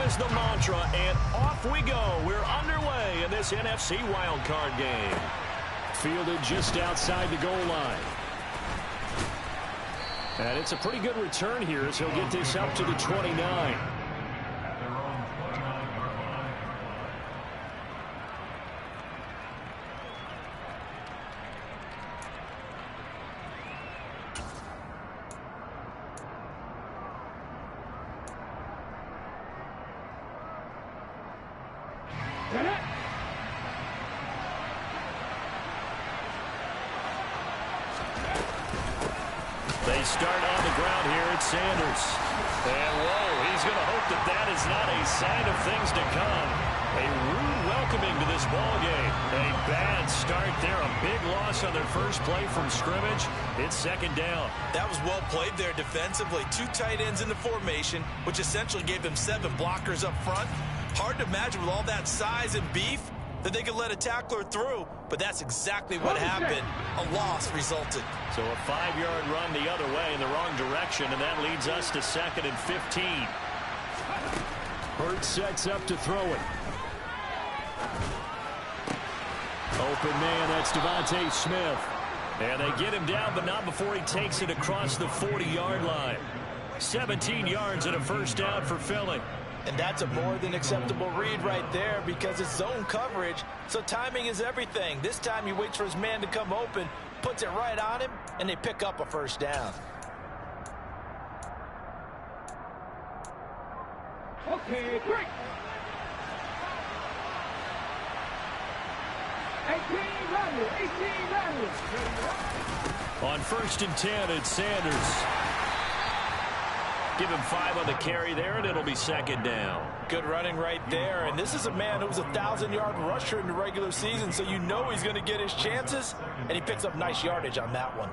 is the mantra, and off we go. We're underway in this NFC wildcard game. Fielded just outside the goal line. And it's a pretty good return here as he'll get this up to the 29. They start on the ground here at Sanders. And, whoa, he's going to hope that that is not a sign of things to come. A rude welcoming to this ball game. A bad start there. A big loss on their first play from scrimmage. It's second down. That was well played there defensively. 2 tight ends in the formation, which essentially gave them 7 blockers up front. Hard to imagine with all that size and beef that they could let a tackler through, but that's exactly what happened. A loss resulted. So a 5-yard run the other way in the wrong direction, and that leads us to 2nd and 15. Hurts sets up to throw it. Open man, that's Devontae Smith. And they get him down, but not before he takes it across the 40-yard line. 17 yards and a first down for Philly. And that's a more than acceptable read right there because it's zone coverage, so timing is everything. This time he waits for his man to come open, puts it right on him, and they pick up a first down. Okay, break. 18 runners. On 1st and 10, it's Sanders. Give him 5 on the carry there, and it'll be second down. Good running right there, and this is a man who was a 1,000-yard rusher in the regular season, so you know he's going to get his chances, and he picks up nice yardage on that one.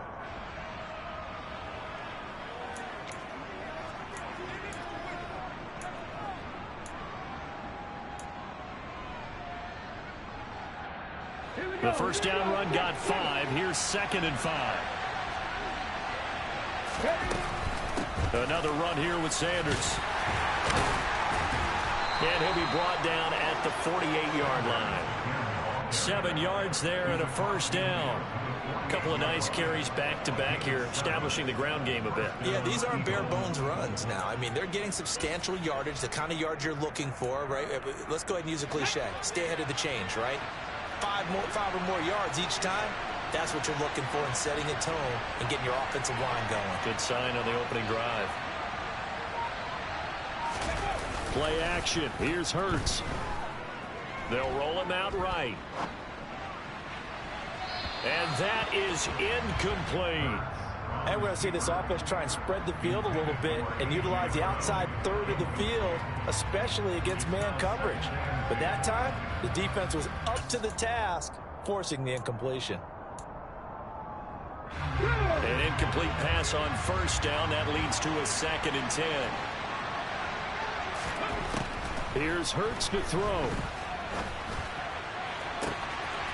The first down run got 5. Here's 2nd and 5. Another run here with Sanders. And he'll be brought down at the 48-yard line. 7 yards there and a first down. A couple of nice carries back-to-back here, establishing the ground game a bit. Yeah, these aren't bare-bones runs now. I mean, they're getting substantial yardage, the kind of yards you're looking for, right? Let's go ahead and use a cliche. Stay ahead of the change, right? 5 or more yards each time. That's what you're looking for in setting a tone and getting your offensive line going. Good sign on the opening drive. Play action. Here's Hurts. They'll roll him out right. And that is incomplete. And we're going to see this offense try and spread the field a little bit and utilize the outside third of the field, especially against man coverage. But that time, the defense was up to the task, forcing the incompletion. An incomplete pass on first down. That leads to a 2nd and 10. Here's Hurts to throw.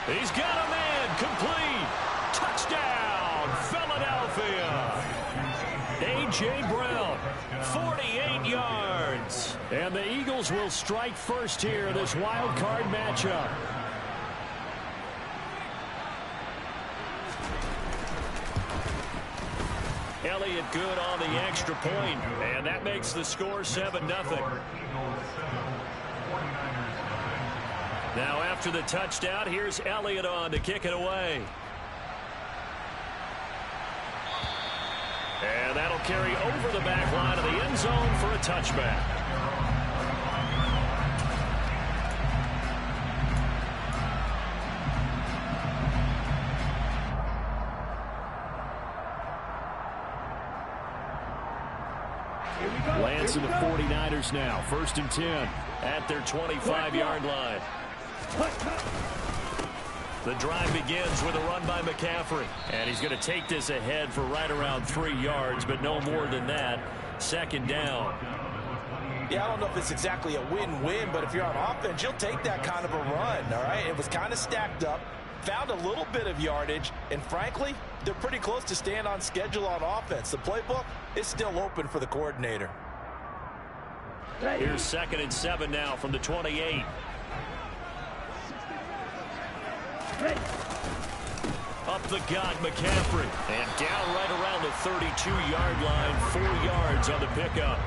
He's got a man. Complete. Touchdown, Philadelphia. A.J. Brown, 48 yards. And the Eagles will strike first here in this wild card matchup. Elliott good on the extra point, and that makes the score 7-0. Now after the touchdown, here's Elliott on to kick it away. And that'll carry over the back line of the end zone for a touchback. Lance and the 49ers now. 1st and 10 at their 25-yard line. The drive begins with a run by McCaffrey. And he's going to take this ahead for right around 3 yards, but no more than that. Second down. Yeah, I don't know if it's exactly a win-win, but if you're on offense, you'll take that kind of a run, all right? It was kind of stacked up, found a little bit of yardage, and frankly, they're pretty close to staying on schedule on offense. The playbook is still open for the coordinator. Here's 2nd and 7 now from the 28. Up the gut, McCaffrey. And down right around the 32-yard line. 4 yards on the pickup.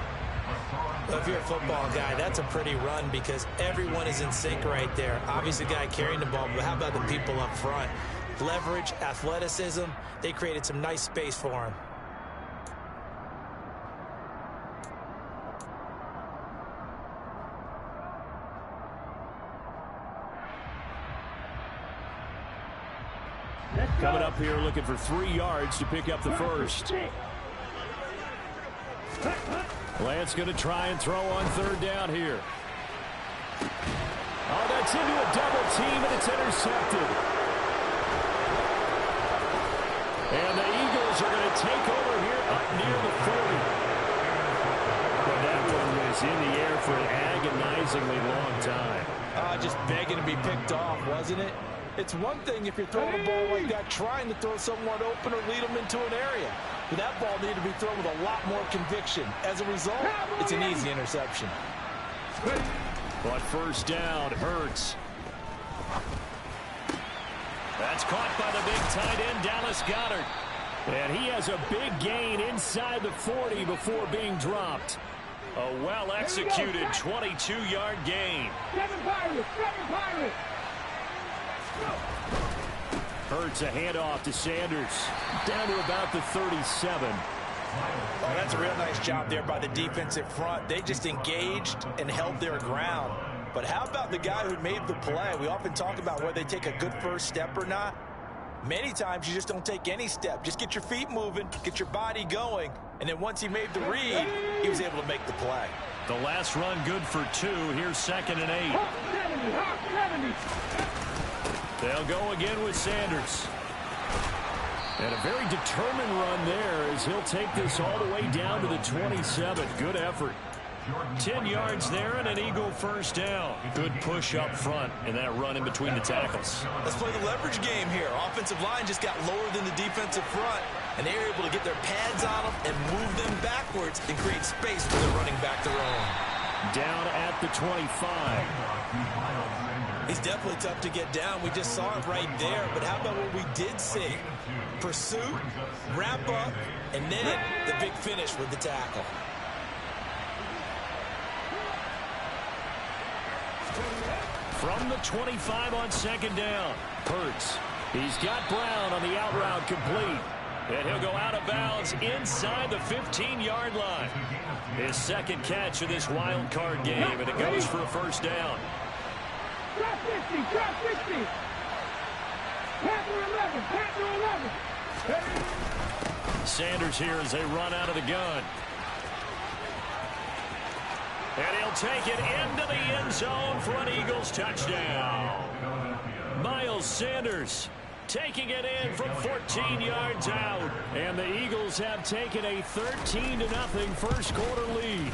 Well, if you're a football guy, that's a pretty run because everyone is in sync right there. Obviously, the guy carrying the ball, but how about the people up front? Leverage, athleticism, they created some nice space for him. Coming up here looking for 3 yards to pick up the first. Lance going to try and throw on 3rd down here. Oh, that's into a double team, and it's intercepted. And the Eagles are going to take over here up near the 40. Well, that one was in the air for an agonizingly long time. Just begging to be picked off, wasn't it? It's one thing if you're throwing a ball like that, trying to throw someone open or lead them into an area. But that ball needed to be thrown with a lot more conviction. As a result, it's an easy interception. But 1st down, Hurts. That's caught by the big tight end, Dallas Goedert. And he has a big gain inside the 40 before being dropped. A well-executed 22-yard gain. 7 Pirates! 7 Pirates! Hurts a handoff to Sanders. Down to about the 37. Oh, that's a real nice job there by the defensive front. They just engaged and held their ground. But how about the guy who made the play? We often talk about whether they take a good first step or not. Many times you just don't take any step. Just get your feet moving, get your body going. And then once he made the read, he was able to make the play. The last run good for 2. Here's 2nd and 8. Hawk 70! Hawk 70! They'll go again with Sanders. And a very determined run there as he'll take this all the way down to the 27. Good effort. 10 yards there and an Eagle 1st down. Good push up front in that run in between the tackles. Let's play the leverage game here. Offensive line just got lower than the defensive front, and they were able to get their pads on them and move them backwards and create space for the running back to run. Down at the 25. He's definitely tough to get down. We just saw it right there. But how about what we did see? Pursuit, wrap up, and then the big finish with the tackle. From the 25 on 2nd down. Hurts. He's got Brown on the out route complete. And he'll go out of bounds inside the 15-yard line. His 2nd catch of this wild card game, and it goes for a 1st down. Drop 50! Drop 50! Panther 11! Panther 11! Sanders here as they run out of the gun. And he'll take it into the end zone for an Eagles touchdown. Miles Sanders taking it in from 14 yards out. And the Eagles have taken a 13-0 first quarter lead.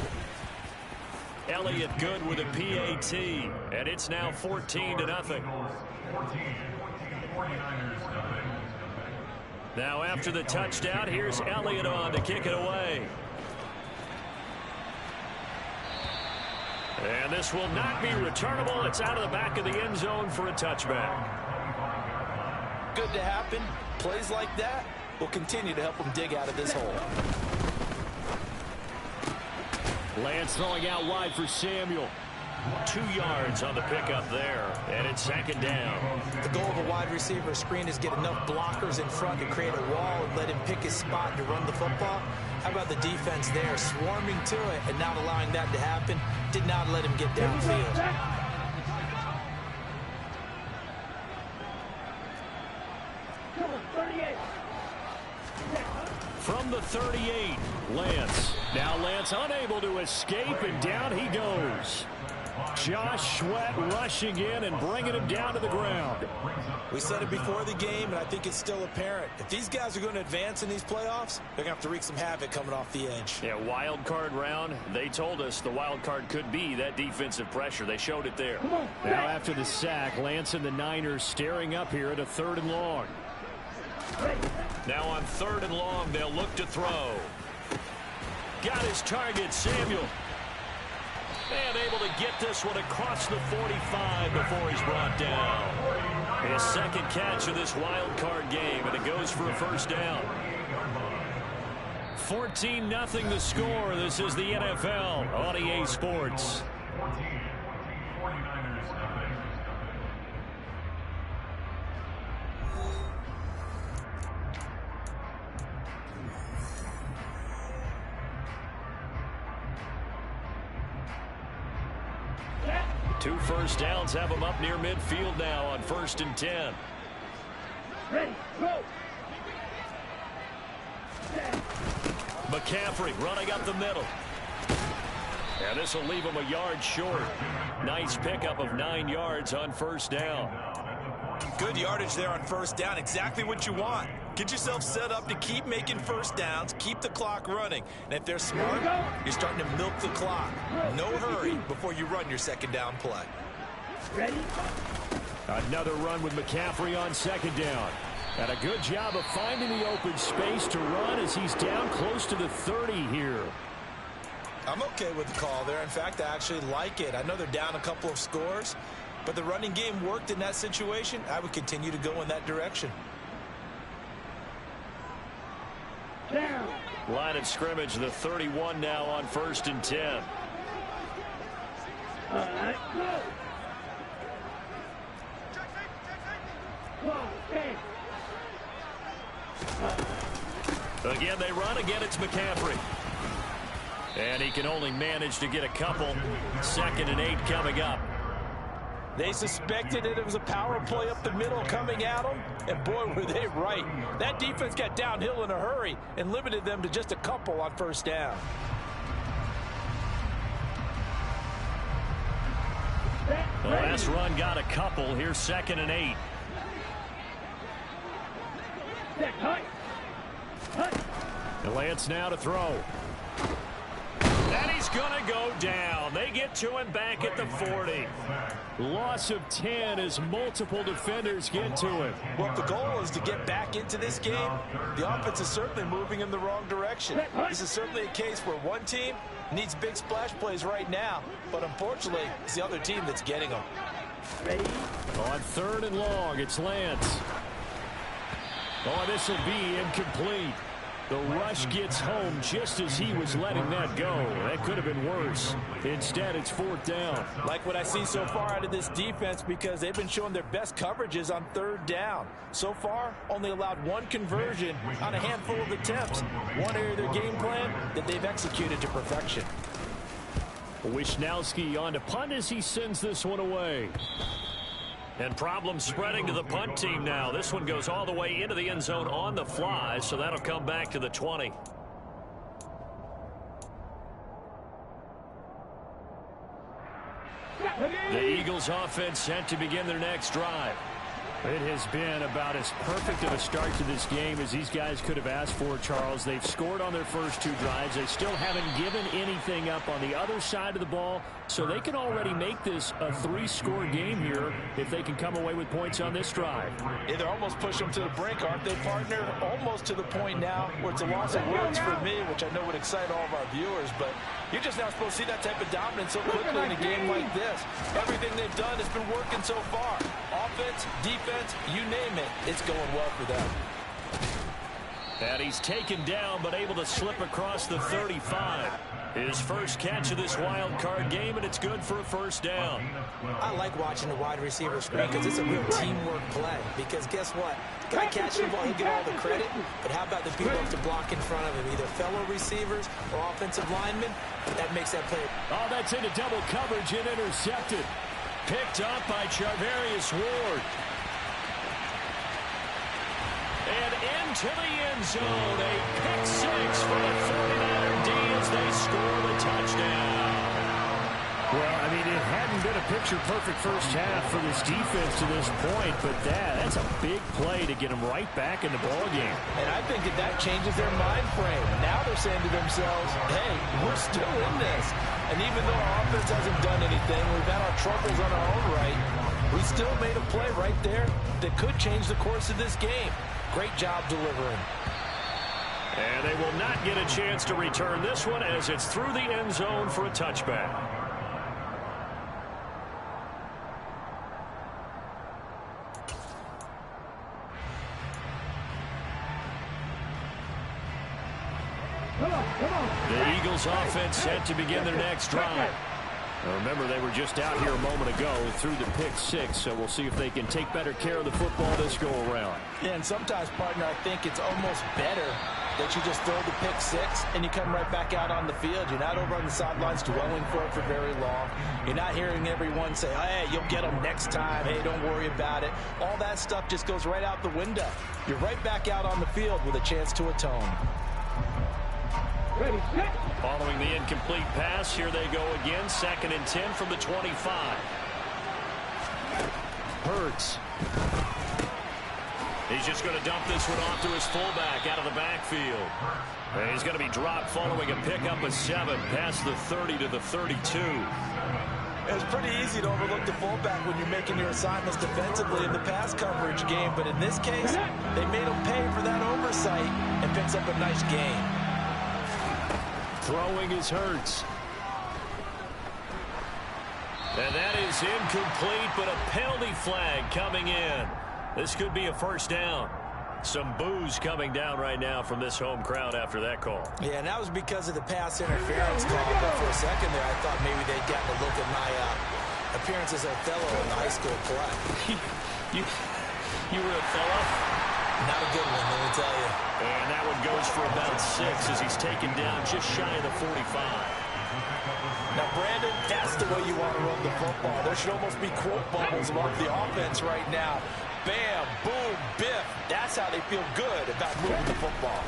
Elliott good with a PAT, and it's now 14-0. Now after the touchdown, here's Elliott on to kick it away. And this will not be returnable. It's out of the back of the end zone for a touchback. Good to happen. Plays like that will continue to help them dig out of this hole. Lance throwing out wide for Samuel. 2 yards on the pickup there, and it's 2nd down. The goal of a wide receiver screen is get enough blockers in front to create a wall and let him pick his spot to run the football. How about the defense there, swarming to it and not allowing that to happen? Did not let him get downfield. From the 38, Lance. Now Lance unable to escape, and down he goes. Josh Sweat rushing in and bringing him down to the ground. We said it before the game, and I think it's still apparent. If these guys are going to advance in these playoffs, they're going to have to wreak some havoc coming off the edge. Yeah, wild card round. They told us the wild card could be that defensive pressure. They showed it there. Now after the sack, Lance and the Niners staring up here at a 3rd and long. Now on 3rd and long, they'll look to throw. Got his target, Samuel. And able to get this one across the 45 before he's brought down. His second catch of this wild card game, and it goes for a first down. 14-0 the score. This is the NFL on EA Sports. Two first downs have them up near midfield now on 1st and 10. Ready, go. McCaffrey running up the middle. And this will leave him a yard short. Nice pickup of 9 yards on first down. Good yardage there on first down. Exactly what you want. Get yourself set up to keep making first downs, keep the clock running. And if they're smart, you're starting to milk the clock. No hurry before you run your second down play. Ready? Another run with McCaffrey on second down. And a good job of finding the open space to run as he's down close to the 30 here. I'm okay with the call there. In fact, I actually like it. I know they're down a couple of scores, but the running game worked in that situation. I would continue to go in that direction. Down. Line of scrimmage, the 31 now on 1st and 10. All right, go. Go, okay. Again, they run. Again, it's McCaffrey. And he can only manage to get a couple. 2nd and 8 coming up. They suspected that it was a power play up the middle coming at them, and boy, were they right. That defense got downhill in a hurry and limited them to just a couple on first down. The last run got a couple. Here's 2nd and 8. And Lance now to throw. And he's going to go down. They get to him back at the 40. Loss of 10 as multiple defenders get to him. Well, if the goal is to get back into this game, the offense is certainly moving in the wrong direction. This is certainly a case where one team needs big splash plays right now, but unfortunately, it's the other team that's getting them. Ready? On 3rd and long, it's Lance. Oh, this will be incomplete. The rush gets home just as he was letting that go. That could have been worse. Instead, it's 4th down. Like what I see so far out of this defense, because they've been showing their best coverages on 3rd down. So far, only allowed 1 conversion on a handful of attempts. One area of their game plan that they've executed to perfection. Wisnowski on to punt as he sends this one away. And problems spreading to the punt team now. This one goes all the way into the end zone on the fly, so that'll come back to the 20. The Eagles offense set to begin their next drive. It has been about as perfect of a start to this game as these guys could have asked for, Charles. They've scored on their first 2 drives. They still haven't given anything up on the other side of the ball, so they can already make this a 3-score game here if they can come away with points on this drive. Yeah, they're almost pushing them to the brink, aren't they, partner? Almost to the point now where it's a loss of words for me, which I know would excite all of our viewers, but you're just not supposed to see that type of dominance so quickly in a game like this. Everything they've done has been working so far. Offense, defense, you name it, it's going well for them. And he's taken down but able to slip across the 35. His first catch of this wild card game, and it's good for a first down. I like watching the wide receiver screen because it's a real teamwork play. Because guess what? The guy catching the ball, he'll get all the credit. But how about the people who have to block in front of him, either fellow receivers or offensive linemen? That makes that play. Oh, that's into double coverage and intercepted. Picked up by Charvarius Ward. And into the end zone. A pick 6 for the 49er D as they score the touchdown. Well, I mean, it hadn't been a picture-perfect first half for this defense to this point, but that's a big play to get them right back in the ballgame. And I think that changes their mind frame. Now they're saying to themselves, hey, we're still in this. And even though our offense hasn't done anything, we've had our troubles on our own right, we still made a play right there that could change the course of this game. Great job delivering. And they will not get a chance to return this one as it's through the end zone for a touchback. The Eagles offense set to begin their next drive. Now remember, they were just out here a moment ago through the pick six, so we'll see if they can take better care of the football this go around. Yeah, and sometimes, partner, I think it's almost better that you just throw the pick six and you come right back out on the field. You're not over on the sidelines dwelling for it for very long. You're not hearing everyone say, hey, you'll get them next time. Hey, don't worry about it. All that stuff just goes right out the window. You're right back out on the field with a chance to atone. Ready, set. Following the incomplete pass, here they go again. 2nd and 10 from the 25. Hurts. He's just going to dump this one off to his fullback out of the backfield. And he's going to be dropped following a pickup of 7 past the 30 to the 32. It's pretty easy to overlook the fullback when you're making your assignments defensively in the pass coverage game. But in this case, they made him pay for that oversight and picks up a nice gain. Throwing is Hurts. And that is incomplete, but a penalty flag coming in. This could be a first down. Some boos coming down right now from this home crowd after that call. Yeah, and that was because of the pass interference call. But for a second there, I thought maybe they'd gotten a look at my appearance as Othello in the high school play. you were Othello? Not a good one, let me tell you. And that one goes for about 6 as he's taken down just shy of the 45. Now, Brandon, that's the way you want to run the football. There should almost be quote bubbles among the offense right now. Bam, boom, biff. That's how they feel good about moving the football.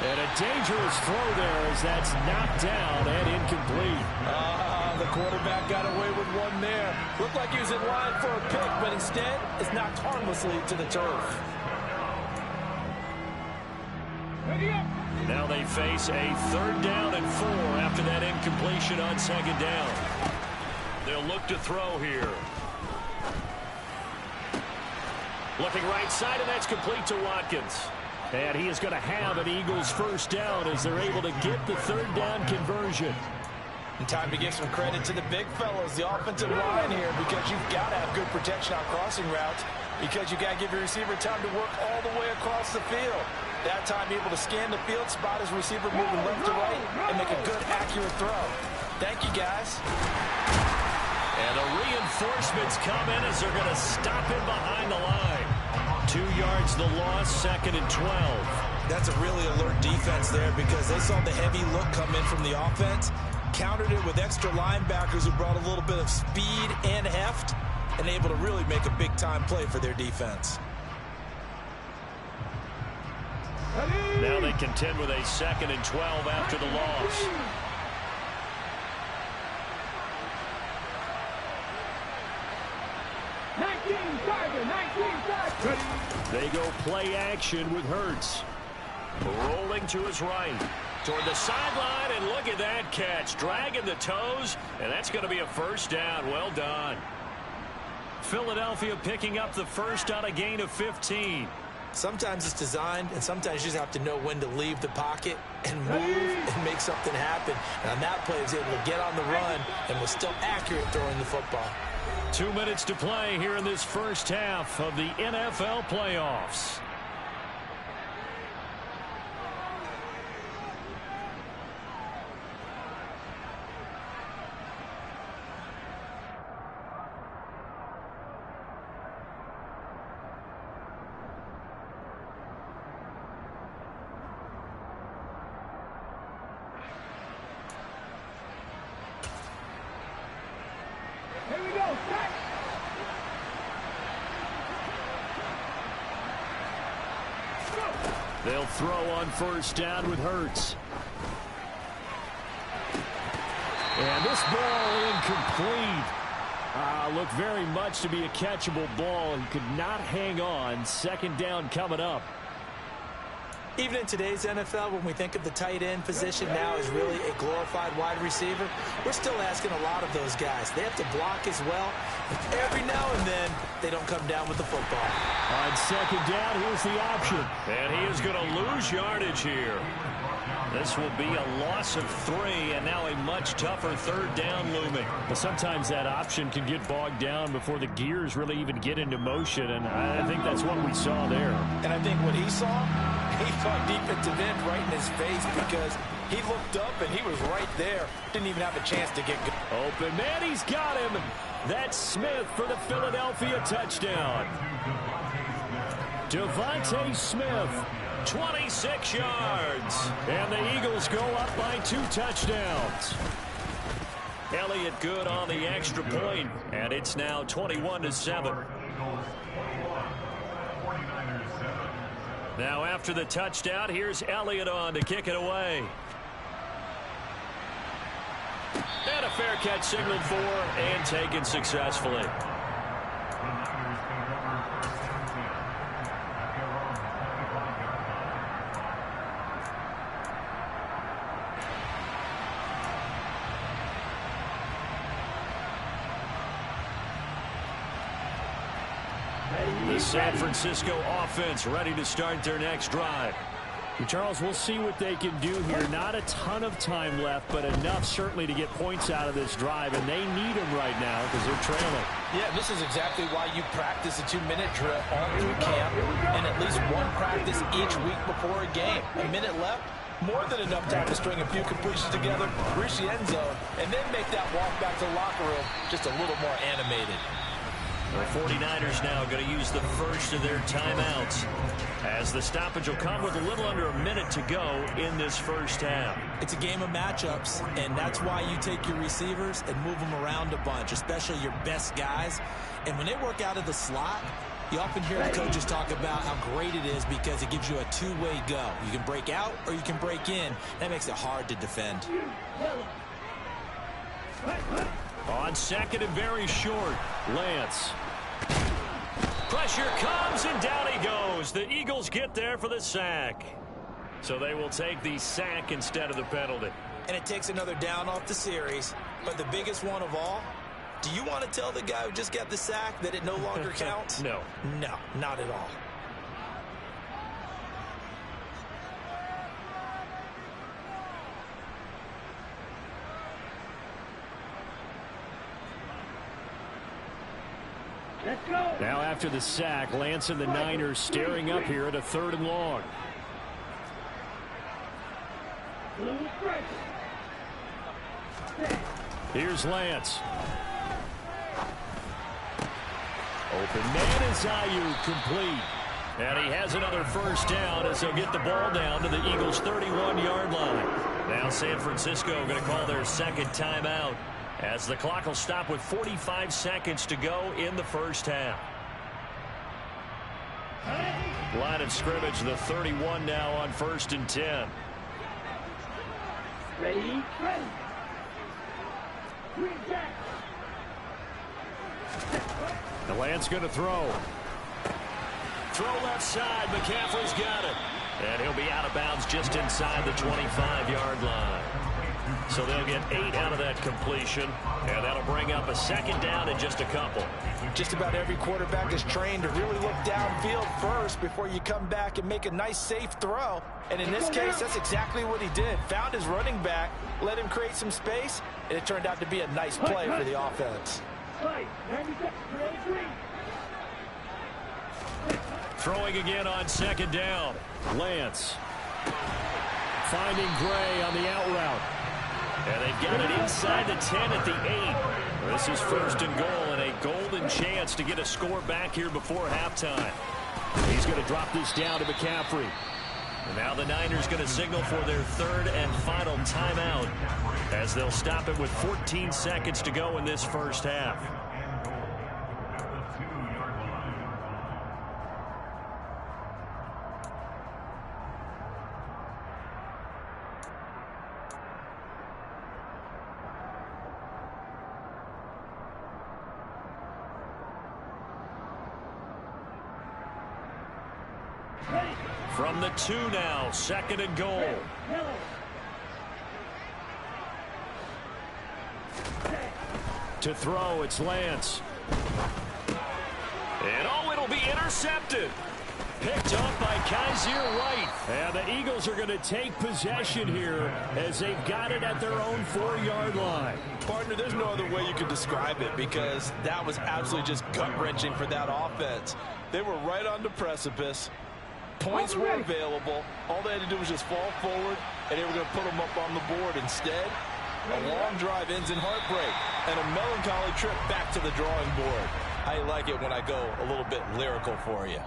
And a dangerous throw there as that's knocked down and incomplete. The quarterback got away with one there. Looked like he was in line for a pick, but instead is knocked harmlessly to the turf. Now they face a 3rd down and 4 after that incompletion on 2nd down. They'll look to throw here. Looking right side, and that's complete to Watkins. And he is going to have an Eagles first down as they're able to get the 3rd down conversion. And time to give some credit to the big fellas, the offensive line here, because you've got to have good protection on crossing routes, because you got to give your receiver time to work all the way across the field. That time able to scan the field, spot his receiver moving left to right, and make a good, accurate throw. Thank you, guys. And the reinforcements come in as they're going to stop him behind the line. 2 yards the loss, 2nd and 12. That's a really alert defense there because they saw the heavy look come in from the offense, countered it with extra linebackers who brought a little bit of speed and heft, and able to really make a big-time play for their defense. Now they contend with a 2nd and 12 after the loss. They go play action with Hurts. Rolling to his right. Toward the sideline, and look at that catch. Dragging the toes, and that's going to be a first down. Well done. Philadelphia picking up the first on a gain of 15. Sometimes it's designed, and sometimes you just have to know when to leave the pocket and move and make something happen. And on that play, he was able to get on the run and was still accurate throwing the football. 2 minutes to play here in this first half of the NFL playoffs. They'll throw on first down with Hurts. And this ball incomplete. Looked very much to be a catchable ball. He could not hang on. 2nd down coming up. Even in today's NFL, when we think of the tight end position now as really a glorified wide receiver, we're still asking a lot of those guys. They have to block as well. Every now and then, they don't come down with the football. On second down, here's the option. And he is going to lose yardage here. This will be a loss of 3, and now a much tougher third down looming. Well, sometimes that option can get bogged down before the gears really even get into motion, and I think that's what we saw there. And I think what he saw defensive end right in his face because he looked up and he was right there. Didn't even have a chance to get good. Open man, he's got him. That's Smith for the Philadelphia touchdown. Devontae Smith. 26 yards. And the Eagles go up by 2 touchdowns. Elliott good on the extra point, and it's now 21-7. Now after the touchdown, here's Elliott on to kick it away. And a fair catch signaled for and taken successfully. The San Francisco offense ready to start their next drive. Charles, we'll see what they can do here. Not a ton of time left, but enough certainly to get points out of this drive, and they need them right now because they're trailing. Yeah, this is exactly why you practice a 2-minute drill all through camp and at least one practice each week before a game. A minute left, more than enough time to string a few completions together, reach the end zone, and then make that walk back to the locker room just a little more animated. The 49ers now going to use the first of their timeouts as the stoppage will come with a little under a minute to go in this first half. It's a game of matchups, and that's why you take your receivers and move them around a bunch, especially your best guys. And when they work out of the slot, you often hear the coaches talk about how great it is because it gives you a two-way go. You can break out or you can break in. That makes it hard to defend. On second and very short, Lance. Pressure comes, and down he goes. The Eagles get there for the sack. So they will take the sack instead of the penalty. And it takes another down off the series. But the biggest one of all, do you want to tell the guy who just got the sack that it no longer counts? No. No, not at all. Let's go. Now after the sack, Lance and the Niners staring up here at a 3rd and long. Blue strike. Here's Lance. Open man is Ayuk, complete. And he has another first down as they'll get the ball down to the Eagles' 31-yard line. Now San Francisco going to call their second timeout as the clock will stop with 45 seconds to go in the first half. Line of scrimmage, the 31 now on 1st and 10. Ready, ready. Green back. The Lance going to throw. Throw left side. McCaffrey's got it. And he'll be out of bounds just inside the 25-yard line. So they'll get 8 out of that completion, and that'll bring up a second down in just a couple. Just about every quarterback is trained to really look downfield first before you come back and make a nice, safe throw. And in this case, that's exactly what he did. Found his running back, let him create some space, and it turned out to be a nice play for the offense. Throwing again on second down. Lance. Finding Gray on the out route. And they've got it inside the 10 at the 8. This is 1st and goal and a golden chance to get a score back here before halftime. He's going to drop this down to McCaffrey. And now the Niners going to signal for their 3rd and final timeout as they'll stop it with 14 seconds to go in this first half. From the 2 now, 2nd and goal. To throw, it's Lance. And it'll be intercepted. Picked up by Kaiser White. And the Eagles are going to take possession here as they've got it at their own 4-yard line. Partner, there's no other way you could describe it because that was absolutely just gut-wrenching for that offense. They were right on the precipice. Points were available. All they had to do was just fall forward, and they were going to put them up on the board. Instead, a long drive ends in heartbreak and a melancholy trip back to the drawing board. I like it when I go a little bit lyrical for you.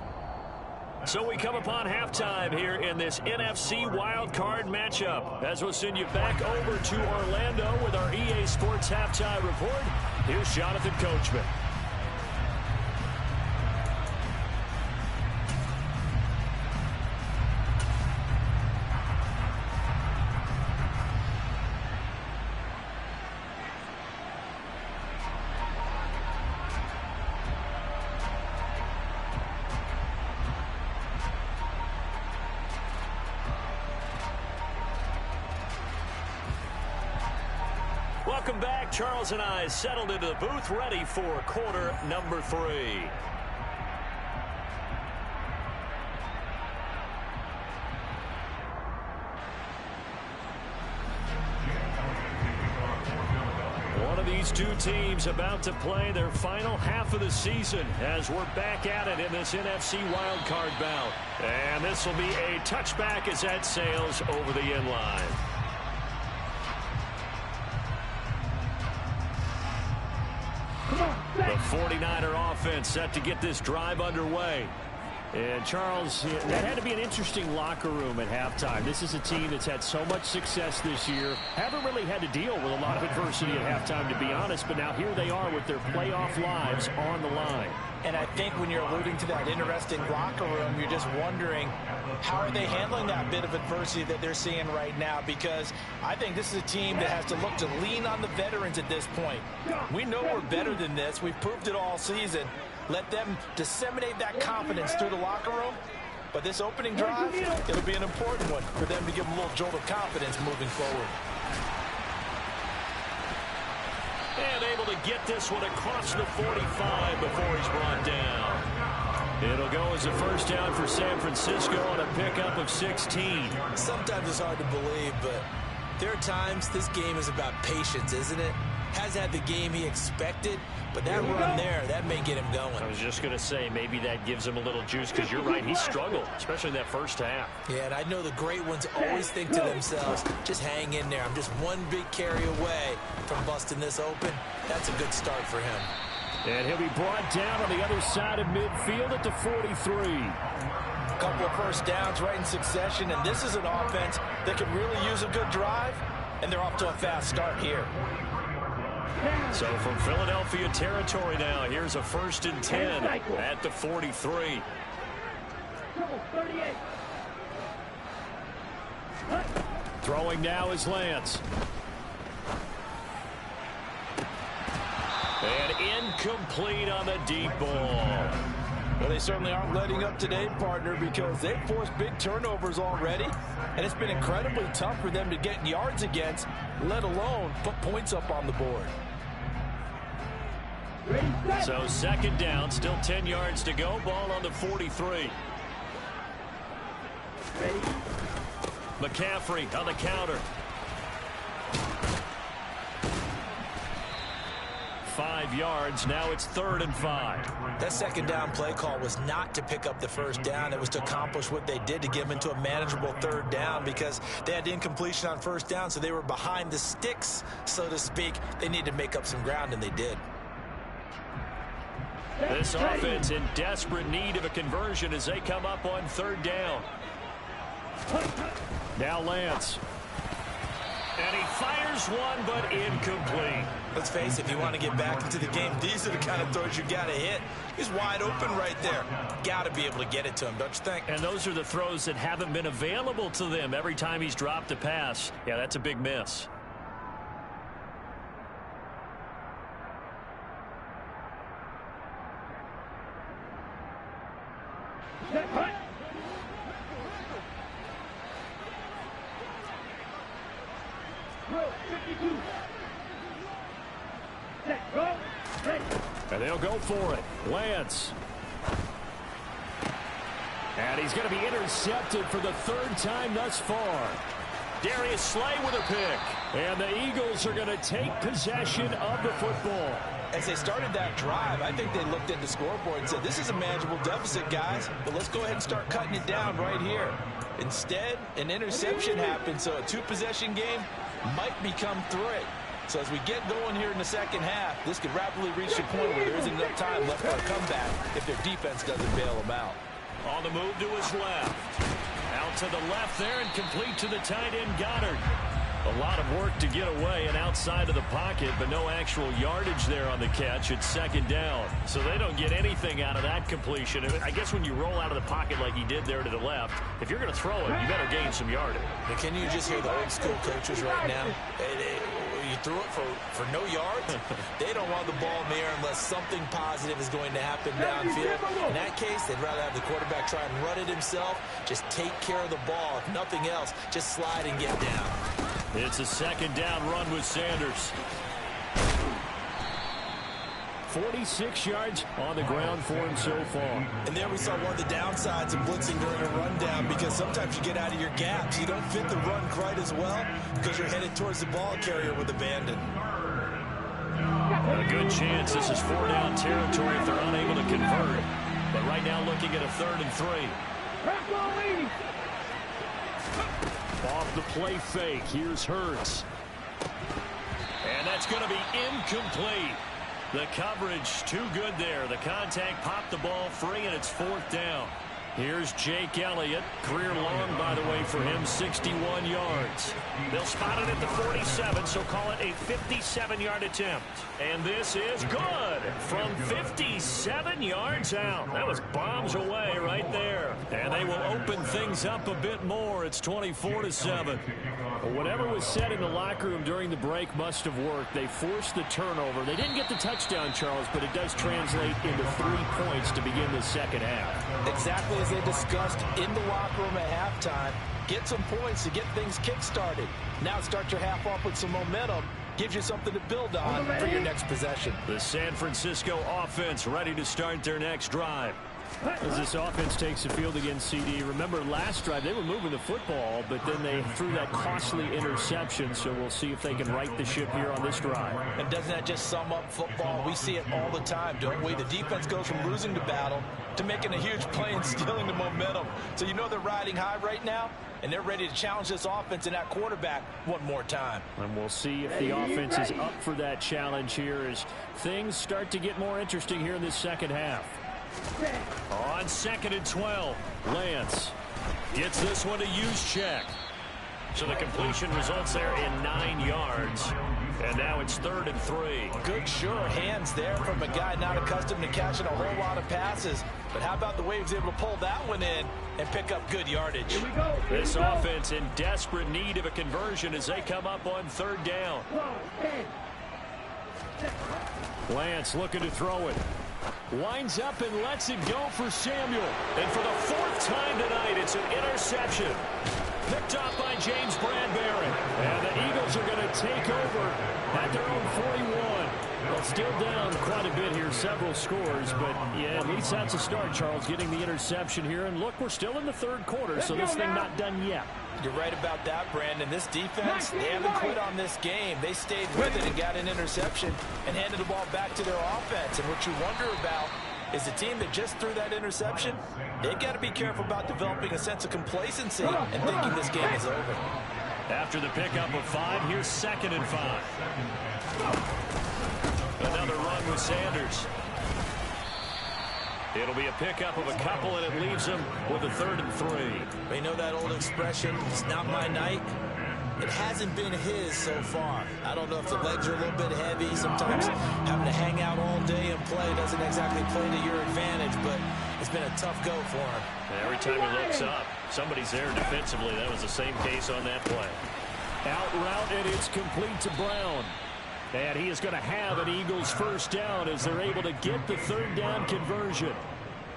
So we come upon halftime here in this NFC wildcard matchup. As we'll send you back over to Orlando with our EA Sports Halftime Report, here's Jonathan Coachman. Welcome back. Charles and I settled into the booth, ready for quarter number 3. One of these two teams about to play their final half of the season as we're back at it in this NFC wildcard bout. And this will be a touchback as that sails over the end line. The 49er offense set to get this drive underway. And Charles, that had to be an interesting locker room at halftime. This is a team that's had so much success this year. Haven't really had to deal with a lot of adversity at halftime, to be honest. But now here they are with their playoff lives on the line. And I think when you're alluding to that interesting locker room, you're just wondering, how are they handling that bit of adversity that they're seeing right now? Because I think this is a team that has to look to lean on the veterans at this point. We know we're better than this. We've proved it all season. Let them disseminate that confidence through the locker room. But this opening drive, it'll be an important one for them to give them a little jolt of confidence moving forward. And able to get this one across the 45 before he's brought down. It'll go as a first down for San Francisco on a pickup of 16. Sometimes it's hard to believe, but there are times this game is about patience, isn't it? Has had the game he expected, but that run there, that may get him going. I was just going to say, maybe that gives him a little juice, because you're right, he struggled, especially in that first half. Yeah, and I know the great ones always think to themselves, just hang in there. I'm just one big carry away from busting this open. That's a good start for him. And he'll be brought down on the other side of midfield at the 43. A couple of first downs right in succession, and this is an offense that could really use a good drive, and they're off to a fast start here. So from Philadelphia territory now, here's a 1st and 10 at the 43. Throwing now is Lance. And incomplete on the deep ball. Well, they certainly aren't letting up today, partner, because they've forced big turnovers already, and it's been incredibly tough for them to get yards against, let alone put points up on the board. So 2nd down, still 10 yards to go. Ball on the 43. McCaffrey on the counter. 5 yards. Now it's 3rd and 5. That 2nd down play call was not to pick up the first down. It was to accomplish what they did, to get them into a manageable 3rd down, because they had incompletion on 1st down, so they were behind the sticks, so to speak. They needed to make up some ground, and they did. This offense in desperate need of a conversion as they come up on 3rd down. Now Lance. And he fires one, but incomplete. Let's face it, if you want to get back into the game, these are the kind of throws you got to hit. He's wide open right there. Got to be able to get it to him, don't you think? And those are the throws that haven't been available to them every time he's dropped a pass. Yeah, that's a big miss. 52. Set, go, ready. And they'll go for it. Lance. And he's going to be intercepted for the third time thus far. Darius Slay with a pick. And the Eagles are going to take possession of the football. As they started that drive, I think they looked at the scoreboard and said, this is a manageable deficit, guys, but let's go ahead and start cutting it down right here. Instead, an interception happened, so a two-possession game might become three. So as we get going here in the second half, this could rapidly reach the point where there isn't enough time left for a comeback if their defense doesn't bail them out. On the move to his left. Out to the left there and complete to the tight end Goddard. A lot of work to get away and outside of the pocket, but no actual yardage there on the catch. It's second down. So they don't get anything out of that completion. I guess when you roll out of the pocket like he did there to the left, if you're going to throw it, you better gain some yardage. But can you just hear the old school coaches right now? You threw it for no yards. They don't want the ball in the air unless something positive is going to happen downfield. In that case, they'd rather have the quarterback try and run it himself. Just take care of the ball. If nothing else, just slide and get down. It's a second down run with Sanders. 46 yards on the ground for him so far. And there we saw one of the downsides of blitzing during a rundown, because sometimes you get out of your gaps. You don't fit the run quite as well because you're headed towards the ball carrier with abandon. A good chance this is four-down territory if they're unable to convert. But right now looking at a 3rd and 3. Off the play fake. Here's Hurts. And that's going to be incomplete. The coverage too good there. The contact popped the ball free, and it's 4th down. Here's Jake Elliott. Career long, by the way, for him, 61 yards. They'll spot it at the 47, so call it a 57-yard attempt. And this is good from 57 yards out. That was bombs away right there. And they will open things up a bit more. It's 24-7. Well, whatever was said in the locker room during the break must have worked. They forced the turnover. They didn't get the touchdown, Charles, but it does translate into 3 points to begin the second half. Exactly as they discussed in the locker room at halftime. Get some points to get things kick-started. Now start your half off with some momentum. Gives you something to build on for your next possession. The San Francisco offense ready to start their next drive. As this offense takes the field against CD, remember last drive they were moving the football, but then they threw that costly interception, so we'll see if they can right the ship here on this drive. And doesn't that just sum up football? We see it all the time, don't we? The defense goes from losing the battle to making a huge play and stealing the momentum. So you know they're riding high right now, and they're ready to challenge this offense and that quarterback one more time. And we'll see if the offense is up for that challenge here as things start to get more interesting here in this second half. On 2nd and 12, Lance gets this one to use check. So the completion results there in 9 yards. And now it's 3rd and 3. Good, sure hands there from a guy not accustomed to catching a whole lot of passes. But how about the way he was able to pull that one in and pick up good yardage? This offense in desperate need of a conversion as they come up on 3rd down. Lance looking to throw it. Winds up and lets it go for Samuel. And for the 4th time tonight, it's an interception. Picked up by James Bradbury. And the Eagles are going to take over at their own 41. Well, still down quite a bit here, several scores, but yeah, at least that's a start, Charles, getting the interception here. And look, we're still in the 3rd quarter, so this thing not done yet. You're right about that, Brandon. This defense, they haven't quit on this game. They stayed with it and got an interception and handed the ball back to their offense. And what you wonder about is the team that just threw that interception, they got to be careful about developing a sense of complacency and thinking this game is over. After the pickup of 5, here's 2nd and 5. Another run with Sanders. It'll be a pickup of a couple, and it leaves them with a 3rd and 3. You know that old expression, it's not my night? It hasn't been his so far. I don't know if the legs are a little bit heavy. Sometimes having to hang out all day and play doesn't exactly play to your advantage, but it's been a tough go for him. And every time he looks up, somebody's there defensively. That was the same case on that play. Out route, and it's complete to Brown. And he is going to have an Eagles 1st down as they're able to get the 3rd down conversion.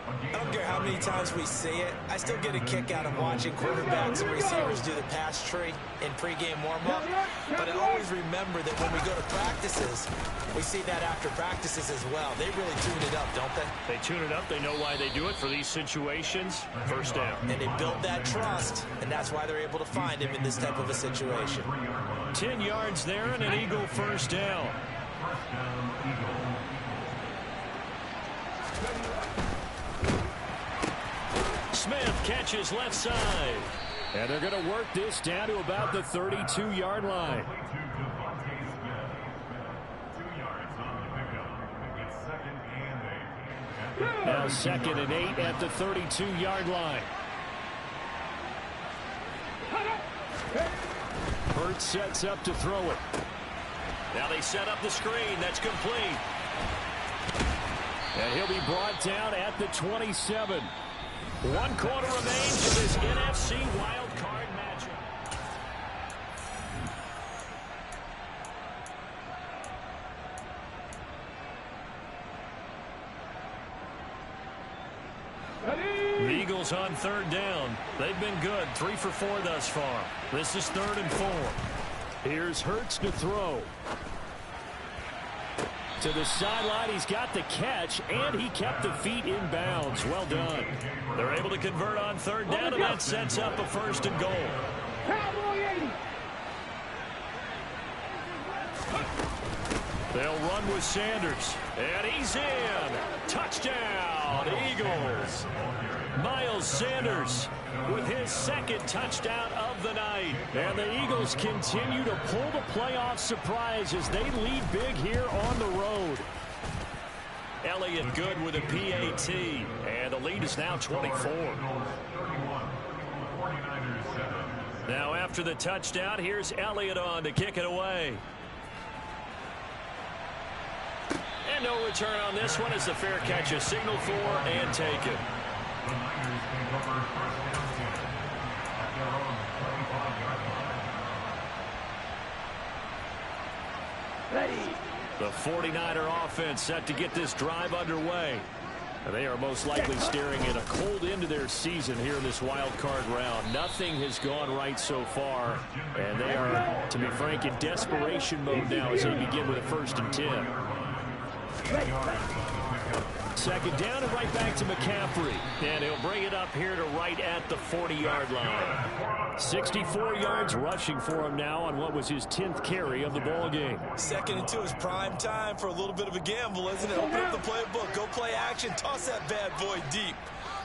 I don't care how many times we see it. I still get a kick out of watching quarterbacks and receivers do the pass tree in pregame warm-up. But I always remember that when we go to practices, we see that after practices as well. They really tune it up, don't they? They tune it up. They know why they do it for these situations. First down. And they build that trust, and that's why they're able to find him in this type of a situation. 10 yards there and an Eagle first down. Smith catches left side. And they're going to work this down to about the 32-yard line. Now 2nd and 8 at the 32-yard line. Hurts sets up to throw it. Now they set up the screen. That's complete. And he'll be brought down at the 27. 1 quarter remains of this NFC wild card matchup. The Eagles on 3rd down. They've been good. 3 for 4 thus far. This is 3rd and 4. Here's Hurts to throw. To the sideline, he's got the catch, and he kept the feet in bounds. Well done. They're able to convert on 3rd down, and that sets up a 1st and goal. They'll run with Sanders, and he's in. Touchdown, Eagles. Miles Sanders with his 2nd touchdown of the night. And the Eagles continue to pull the playoff surprise as they lead big here on the road. Elliott good with a PAT, and the lead is now 24. Now after the touchdown, here's Elliott on to kick it away. And no return on this one as the fair catch is signaled for and taken. The 49er offense set to get this drive underway. They are most likely staring at a cold end to their season here in this wild card round. Nothing has gone right so far, and they are, to be frank, in desperation mode now as they begin with a 1st and 10. 2nd down and right back to McCaffrey. And he'll bring it up here to right at the 40-yard line. 64 yards rushing for him now on what was his 10th carry of the ball game. 2nd and 2 is prime time for a little bit of a gamble, isn't it? Open up the playbook, go play action, toss that bad boy deep.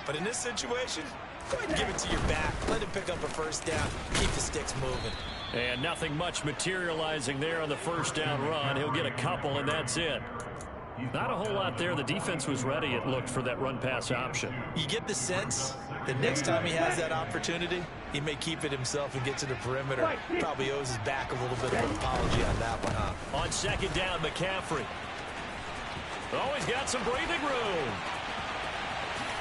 But in this situation, go ahead and give it to your back. Let him pick up a 1st down. Keep the sticks moving. And nothing much materializing there on the 1st down run. He'll get a couple, and that's it. Not a whole lot there. The defense was ready, it looked, for that run-pass option. You get the sense that next time he has that opportunity, he may keep it himself and get to the perimeter. Probably owes his back a little bit of an apology on that one, huh? On 2nd down, McCaffrey. Oh, he's got some breathing room.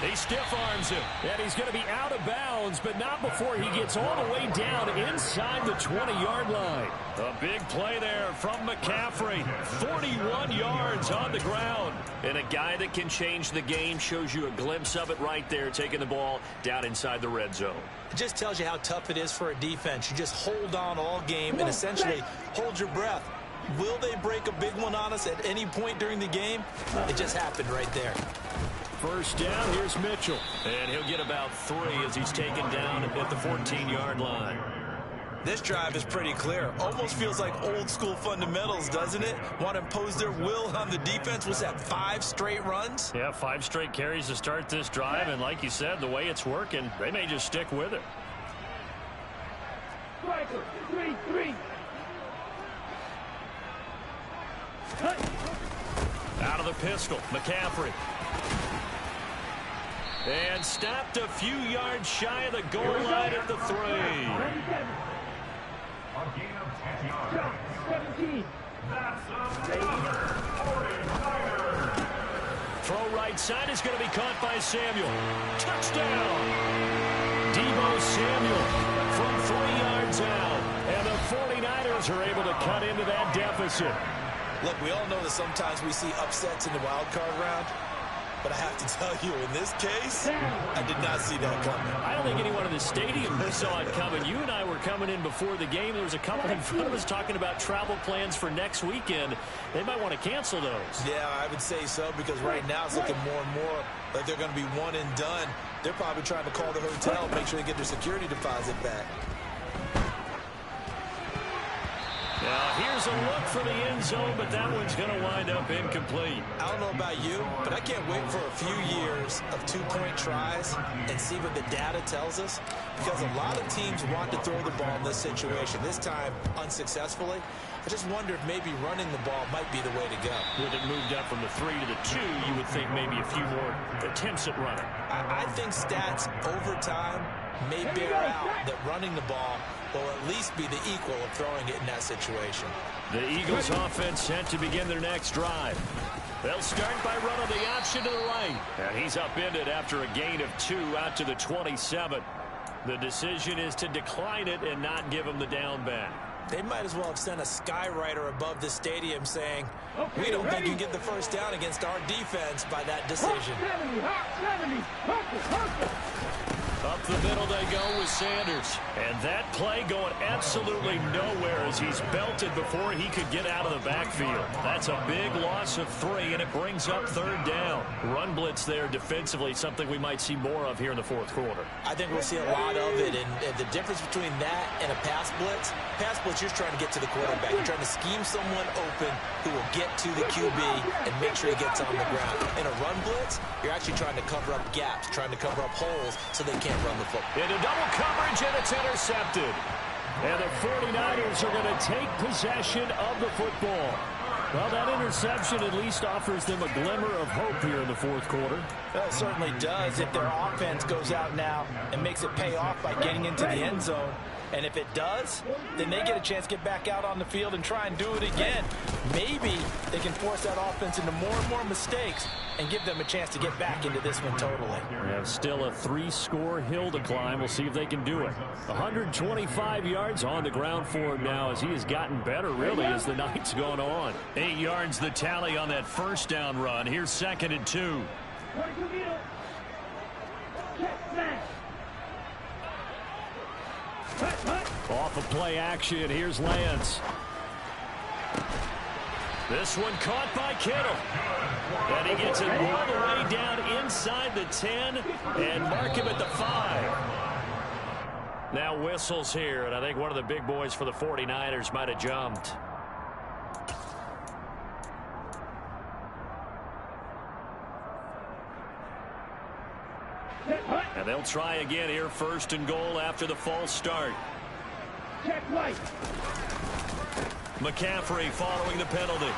He stiff-arms him, and he's going to be out of bounds, but not before he gets all the way down inside the 20-yard line. A big play there from McCaffrey. 41 yards on the ground. And a guy that can change the game, shows you a glimpse of it right there, taking the ball down inside the red zone. It just tells you how tough it is for a defense. You just hold on all game and essentially hold your breath. Will they break a big one on us at any point during the game? It just happened right there. 1st down, here's Mitchell. And he'll get about 3 as he's taken down at the 14-yard line. This drive is pretty clear. Almost feels like old school fundamentals, doesn't it? Want to impose their will on the defense. Was that 5 straight runs? Yeah, 5 straight carries to start this drive. And like you said, the way it's working, they may just stick with it. Striker, 3-3. Out of the pistol, McCaffrey. And stopped a few yards shy of the goal line at the 3. Throw right side is going to be caught by Samuel. Touchdown! Deebo Samuel from 3 yards out. And the 49ers are able to cut into that deficit. Look, we all know that sometimes we see upsets in the wild card round. But I have to tell you, in this case, I did not see that coming. I don't think anyone in the stadium saw it coming. You and I were coming in before the game. There was a couple in front of us talking about travel plans for next weekend. They might want to cancel those. Yeah, I would say so, because right now it's looking more and more like they're going to be one and done. They're probably trying to call the hotel, make sure they get their security deposit back. Now, here's a look for the end zone, but that one's going to wind up incomplete. I don't know about you, but I can't wait for a few years of two-point tries and see what the data tells us, because a lot of teams want to throw the ball in this situation, this time unsuccessfully. I just wonder if maybe running the ball might be the way to go. With it moved up from the 3 to the 2, you would think maybe a few more attempts at running. I think stats over time may bear out that running the ball will at least be the equal of throwing it in that situation. The Eagles offense set to begin their next drive. They'll start by running the option to the right. And he's upended after a gain of 2 out to the 27. The decision is to decline it and not give him the down back. They might as well have sent a skywriter above the stadium saying, we don't think you can get the first down against our defense by that decision. Up the middle they go with Sanders. And that play going absolutely nowhere as he's belted before he could get out of the backfield. That's a big loss of 3, and it brings up 3rd down. Run blitz there defensively, something we might see more of here in the 4th quarter. I think we'll see a lot of it, and the difference between that and a pass blitz, you're trying to get to the quarterback. You're trying to scheme someone open who will get to the QB and make sure he gets on the ground. In a run blitz, you're actually trying to cover up gaps, trying to cover up holes so they can't run the football. Into double coverage, and it's intercepted. And the 49ers are going to take possession of the football. Well, that interception at least offers them a glimmer of hope here in the 4th quarter. Well, it certainly does if their offense goes out now and makes it pay off by getting into the end zone. And if it does, then they get a chance to get back out on the field and try and do it again. Maybe they can force that offense into more and more mistakes and give them a chance to get back into this one totally. We have still a 3-score hill to climb. We'll see if they can do it. 125 yards on the ground for him now as he has gotten better, really, as the night's gone on. 8 yards the tally on that first down run. Here's 2nd and 2. Off of play action, here's Lance. This one caught by Kittle. And he gets it all the way down inside the 10 and mark him at the 5. Now whistles here, and I think one of the big boys for the 49ers might have jumped. And they'll try again here, 1st and goal after the false start. Check right. McCaffrey following the penalty.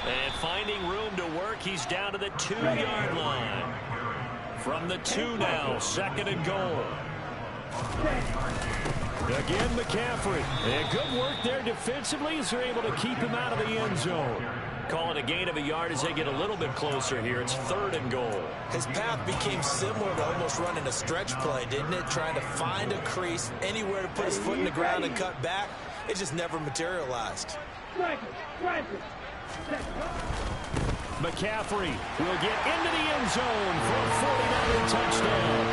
And finding room to work, he's down to the 2-yard line. From the 2 now, 2nd and goal. Again, McCaffrey. And good work there defensively as they're able to keep him out of the end zone. Call it a gain of a yard as they get a little bit closer here. It's 3rd and goal. His path became similar to almost running a stretch play, didn't it? Trying to find a crease, anywhere to put his foot in the ground and cut back. It just never materialized. McCaffrey will get into the end zone for a 49er touchdown.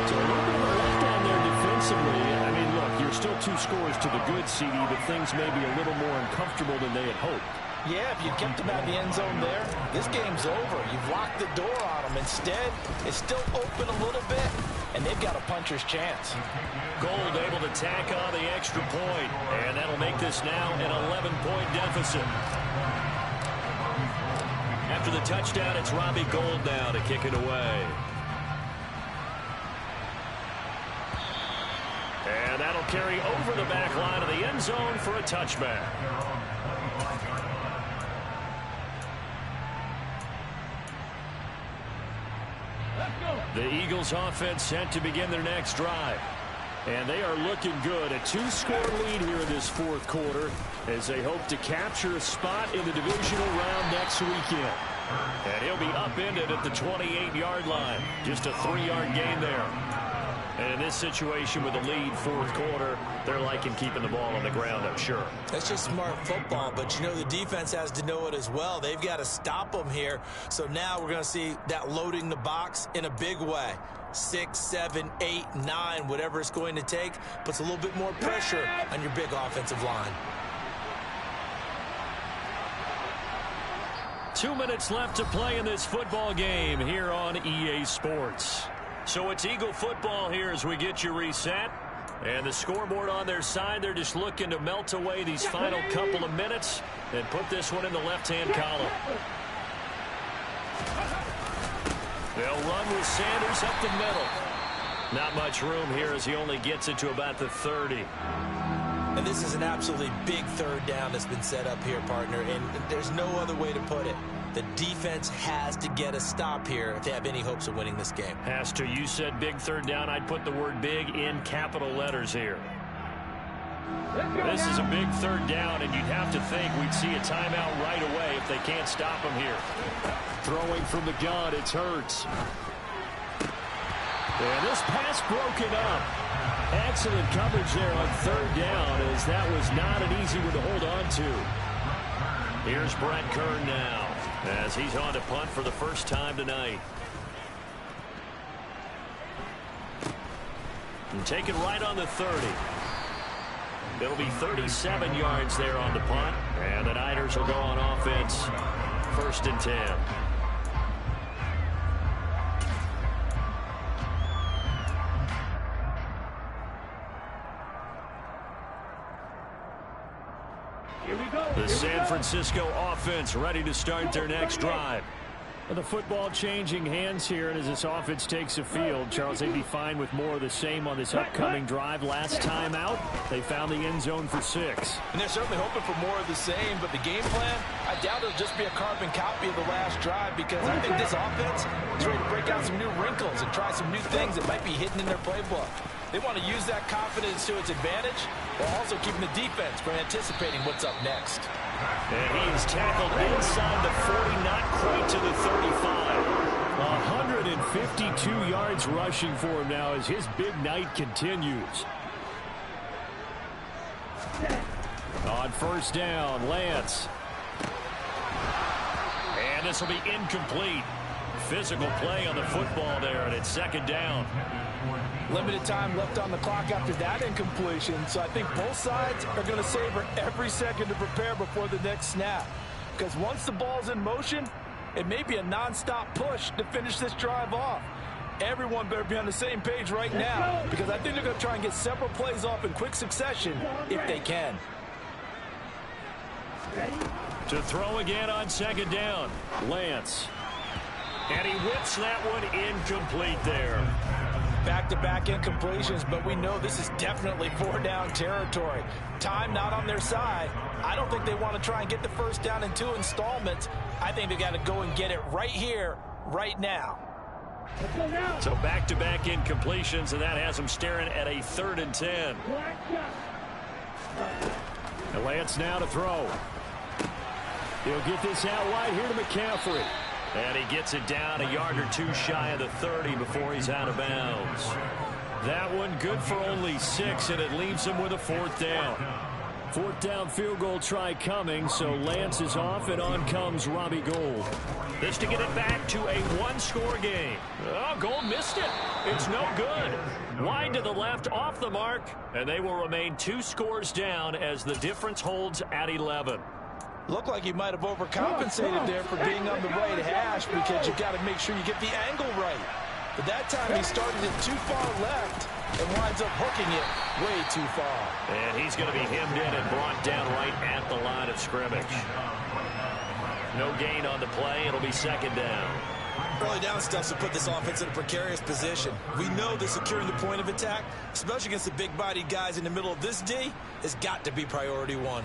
So a little bit of a letdown there defensively. I mean, look, you're still 2 scores to the good, CD, but things may be a little more uncomfortable than they had hoped. Yeah, if you kept him out of the end zone there, this game's over. You've locked the door on him. Instead, it's still open a little bit, and they've got a puncher's chance. Gold able to tack on the extra point, and that'll make this now an 11-point deficit. After the touchdown, it's Robbie Gould now to kick it away. And that'll carry over the back line of the end zone for a touchback. The Eagles offense set to begin their next drive. And they are looking good. A 2-score lead here in this 4th quarter as they hope to capture a spot in the divisional round next weekend. And he'll be upended at the 28-yard line. Just a 3-yard gain there. And in this situation with the lead, fourth quarter, they're liking keeping the ball on the ground, I'm sure. That's just smart football, but you know the defense has to know it as well. They've got to stop them here. So now we're going to see that loading the box in a big way. 6, 7, 8, 9, whatever it's going to take, puts a little bit more pressure on your big offensive line. 2 minutes left to play in this football game here on EA Sports. So it's Eagle football here as we get you reset. And the scoreboard on their side, they're just looking to melt away these final couple of minutes and put this one in the left-hand column. They'll run with Sanders up the middle. Not much room here as he only gets it to about the 30. And this is an absolutely big third down that's been set up here, partner, and there's no other way to put it. The defense has to get a stop here if they have any hopes of winning this game. Has to. You said big third down. I'd put the word big in capital letters here. This is a big third down, and you'd have to think we'd see a timeout right away if they can't stop him here. Throwing from the gun, it's Hurts. And this pass broken up. Excellent coverage there on third down, as that was not an easy one to hold on to. Here's Brett Kern now, as he's on to punt for the first time tonight. And take it right on the 30. It'll be 37 yards there on the punt, and the Niners will go on offense, 1st and 10. The San Francisco offense ready to start their next drive. The football changing hands here, and as this offense takes the field, Charles, they'd be fine with more of the same on this upcoming drive. Last time out, they found the end zone for 6. And they're certainly hoping for more of the same, but the game plan, I doubt it'll just be a carbon copy of the last drive, because I think this offense is ready to break out some new wrinkles and try some new things that might be hidden in their playbook. They want to use that confidence to its advantage while also keeping the defense from anticipating what's up next. And he's tackled inside the 40, not quite to the 35. 152 yards rushing for him now as his big night continues. On first down, Lance. And this will be incomplete. Physical play on the football there, and it's 2nd down. Limited time left on the clock after that incompletion, so I think both sides are going to savor every second to prepare before the next snap. Because once the ball's in motion, it may be a non-stop push to finish this drive off. Everyone better be on the same page right now, because I think they're going to try and get several plays off in quick succession if they can. To throw again on 2nd down, Lance. And he whips that one incomplete there. Back-to-back incompletions, but we know this is definitely 4-down territory. Time not on their side. I don't think they want to try and get the first down in 2 installments. I think they got to go and get it right here, right now. So back-to-back incompletions, and that has them staring at a 3rd and 10. And Lance now to throw. He'll get this out wide here to McCaffrey. And he gets it down a yard or 2 shy of the 30 before he's out of bounds. That one good for only 6, and it leaves him with a 4th down. 4th down field goal try coming, so Lance is off, and on comes Robbie Gould. This to get it back to a 1-score game. Oh, Gould missed it. It's no good. Wide to the left, off the mark, and they will remain 2 scores down as the difference holds at 11. Looked like he might have overcompensated there for being on the right hash, because you've got to make sure you get the angle right. But that time he started it too far left and winds up hooking it way too far. And he's going to be hemmed in and brought down right at the line of scrimmage. No gain on the play. It'll be 2nd down. Early down stuff to put this offense in a precarious position. We know that securing the point of attack, especially against the big-bodied guys in the middle of this D, has got to be priority 1.